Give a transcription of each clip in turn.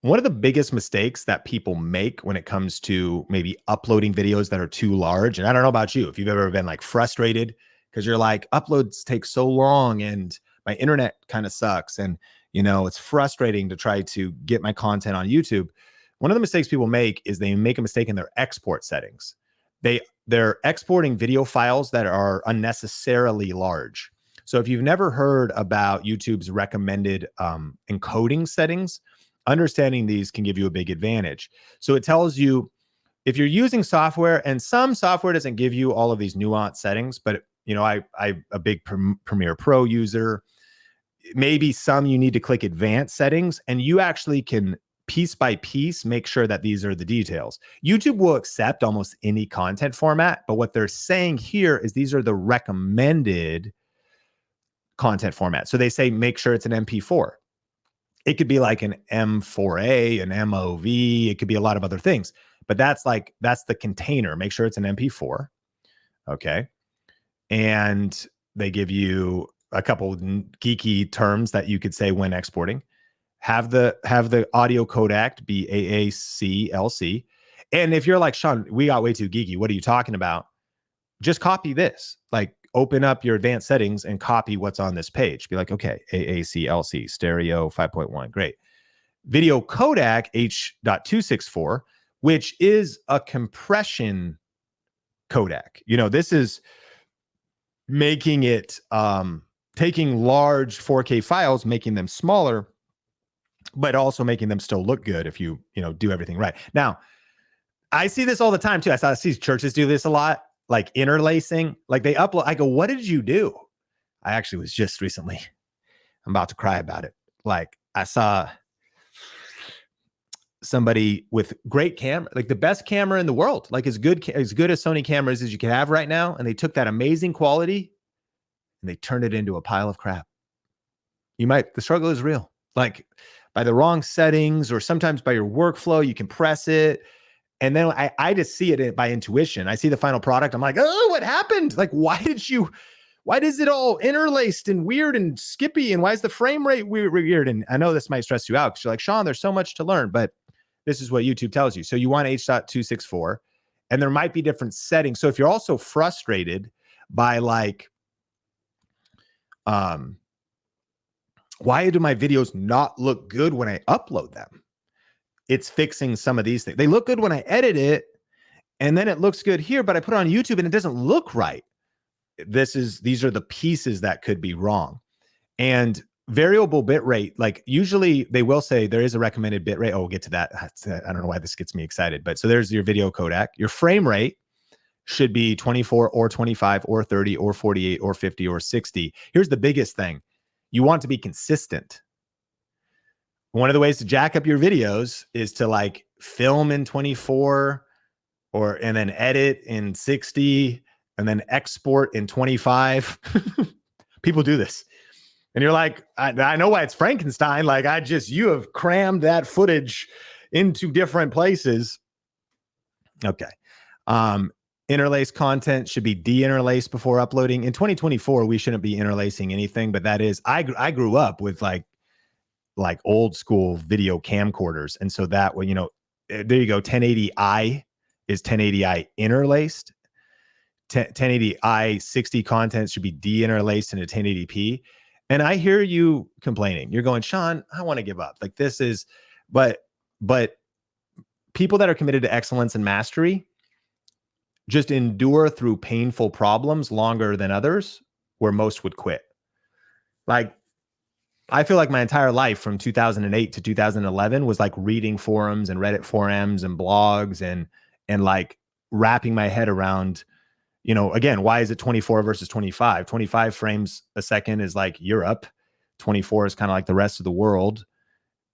One of the biggest mistakes that people make when it comes to maybe uploading videos that are too large, and I don't know about you, if you've ever been like frustrated because you're like, uploads take so long and my internet kind of sucks. And, it's frustrating to try to get my content on YouTube. One of the mistakes people make is they make a mistake in their export settings. They're exporting video files that are unnecessarily large. So if you've never heard about YouTube's recommended encoding settings, understanding these can give you a big advantage. So it tells you if you're using software, and some software doesn't give you all of these nuanced settings, but I'm a big Premiere Pro user. Maybe some you need to click advanced settings, and you actually can piece by piece make sure that these are the details. YouTube will accept almost any content format, but what they're saying here is these are the recommended content format. So they say make sure it's an MP4. It could be like an M4A, an MOV. It could be a lot of other things, but that's the container. Make sure it's an MP4. Okay. And they give you a couple geeky terms that you could say when exporting. Have the audio codec be AAC/LC. And if you're like, Sean, we got way too geeky, what are you talking about? Just copy this. Like, open up your advanced settings and copy what's on this page. Be like, okay, AAC/LC, stereo 5.1, great. Video codec H.264, which is a compression codec. This is making it, taking large 4K files, making them smaller, but also making them still look good if you do everything right. Now, I see this all the time too. I see churches do this a lot. Like interlacing, like they upload. I go, what did you do? I actually was just recently, I'm about to cry about it. Like I saw somebody with great camera, like the best camera in the world, like as good as Sony cameras as you can have right now. And they took that amazing quality and they turned it into a pile of crap. The struggle is real. Like by the wrong settings, or sometimes by your workflow, you compress it. And then I just see it by intuition. I see the final product. I'm like, oh, what happened? Like, why is it all interlaced and weird and skippy? And why is the frame rate weird? And I know this might stress you out because you're like, Sean, there's so much to learn, but this is what YouTube tells you. So you want H.264, and there might be different settings. So if you're also frustrated by like, why do my videos not look good when I upload them? It's fixing some of these things. They look good when I edit it, and then it looks good here, but I put it on YouTube and it doesn't look right. These are the pieces that could be wrong. And variable bit rate, like usually they will say there is a recommended bit rate. Oh, we'll get to that. I don't know why this gets me excited, but so there's your video codec. Your frame rate should be 24 or 25 or 30 or 48 or 50 or 60. Here's the biggest thing. You want to be consistent. One of the ways to jack up your videos is to like film in 24 and then edit in 60 and then export in 25. People do this. And you're like, I know why it's Frankenstein. Like you have crammed that footage into different places. Okay. Interlace content should be de-interlaced before uploading. In 2024, we shouldn't be interlacing anything, but that is, I grew up with like old school video camcorders. And so that way, there you go. 1080i is 1080i interlaced. 1080i 60 content should be de-interlaced into 1080p. And I hear you complaining. You're going, Sean, I want to give up. Like this is, but people that are committed to excellence and mastery just endure through painful problems longer than others, where most would quit. Like, I feel like my entire life from 2008 to 2011 was like reading forums and Reddit forums and blogs and like wrapping my head around, again, why is it 24 versus 25? 25 frames a second is like Europe. 24 is kind of like the rest of the world.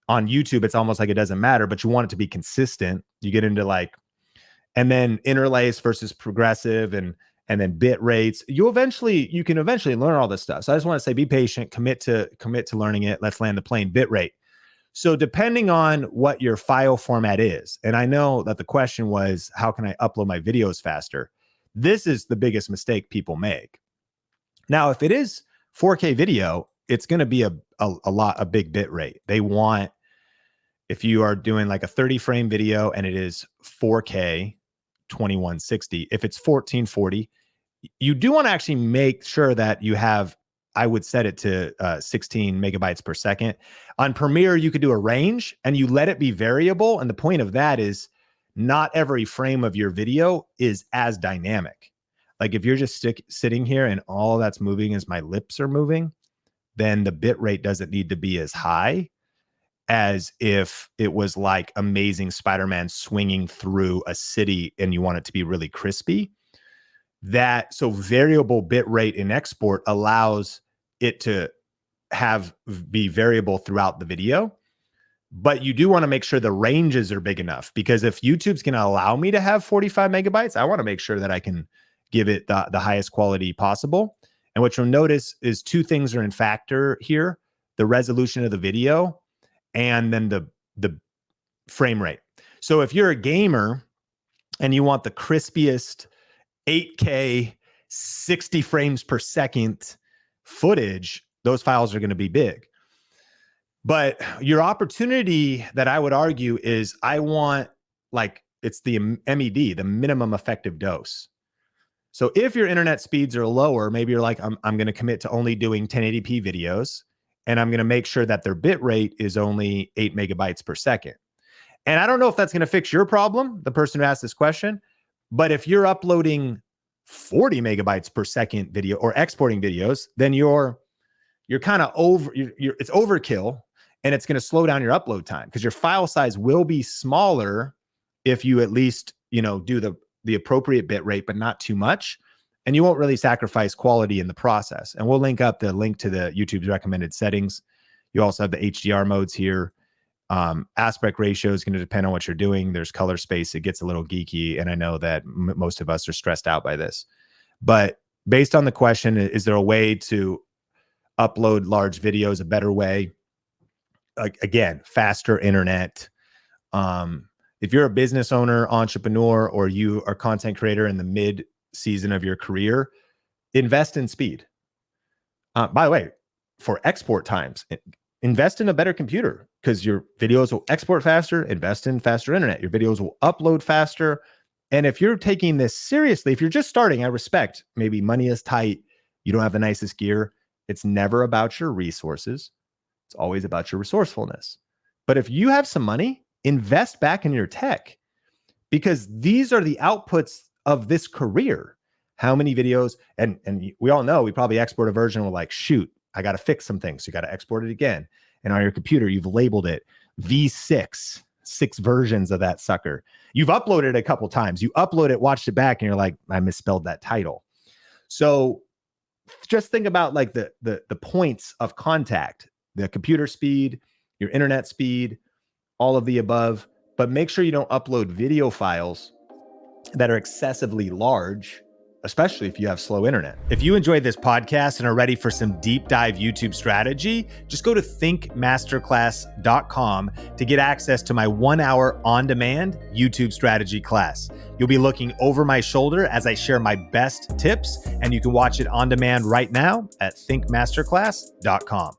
On YouTube, it's almost like it doesn't matter, but you want it to be consistent. You get into like, and then interlace versus progressive and then bit rates. You can eventually learn all this stuff. So I just want to say, be patient, commit to learning it. Let's land the plane. Bit rate. So depending on what your file format is, and I know that the question was, how can I upload my videos faster? This is the biggest mistake people make. Now, if it is 4K video, it's going to be a big bit rate. They want, if you are doing like a 30 frame video and it is 4K 2160, if it's 1440, you do want to actually make sure that you have, I would set it to 16 megabytes per second. On Premiere, you could do a range and you let it be variable. And the point of that is not every frame of your video is as dynamic. Like if you're just sitting here and all that's moving is my lips are moving, then the bit rate doesn't need to be as high as if it was like Amazing Spider-Man swinging through a city and you want it to be really crispy. So variable bit rate in export allows it to be variable throughout the video. But you do want to make sure the ranges are big enough, because if YouTube's going to allow me to have 45 megabytes, I want to make sure that I can give it the highest quality possible. And what you'll notice is two things are in factor here: the resolution of the video and then the frame rate. So if you're a gamer and you want the crispiest 8K 60 frames per second footage, those files are going to be big. But your opportunity that I would argue is I want, like, it's the MED, the minimum effective dose. So if your internet speeds are lower, maybe you're like, I'm going to commit to only doing 1080p videos, and I'm going to make sure that their bit rate is only 8 megabytes per second. And I don't know if that's going to fix your problem, the person who asked this question, but if you're uploading 40 megabytes per second video or exporting videos, then you're kind of it's overkill, and it's going to slow down your upload time, because your file size will be smaller if you at least, do the appropriate bit rate, but not too much. And you won't really sacrifice quality in the process. And we'll link up the link to the YouTube's recommended settings. You also have the HDR modes here. Aspect ratio is going to depend on what you're doing. There's color space. It gets a little geeky. And I know that most of us are stressed out by this. But based on the question, is there a way to upload large videos a better way? Again, faster internet. If you're a business owner, entrepreneur, or you are a content creator in the mid season of your career, invest in speed. By the way, for export times, invest in a better computer, because your videos will export faster. Invest in faster internet. Your videos will upload faster. And if you're taking this seriously, if you're just starting, I respect maybe money is tight, you don't have the nicest gear. It's never about your resources. It's always about your resourcefulness. But if you have some money, invest back in your tech, because these are the outputs of this career. How many videos, and we all know we probably export a version, we're like, shoot, I got to fix some things. So you got to export it again. And on your computer, you've labeled it V6, 6 versions of that sucker. You've uploaded it a couple times. You upload it, watched it back, and you're like, I misspelled that title. So just think about like the points of contact: the computer speed, your internet speed, all of the above. But make sure you don't upload video files that are excessively large, especially if you have slow internet. If you enjoyed this podcast and are ready for some deep dive YouTube strategy, just go to thinkmasterclass.com to get access to my 1-hour on-demand YouTube strategy class. You'll be looking over my shoulder as I share my best tips, and you can watch it on demand right now at thinkmasterclass.com.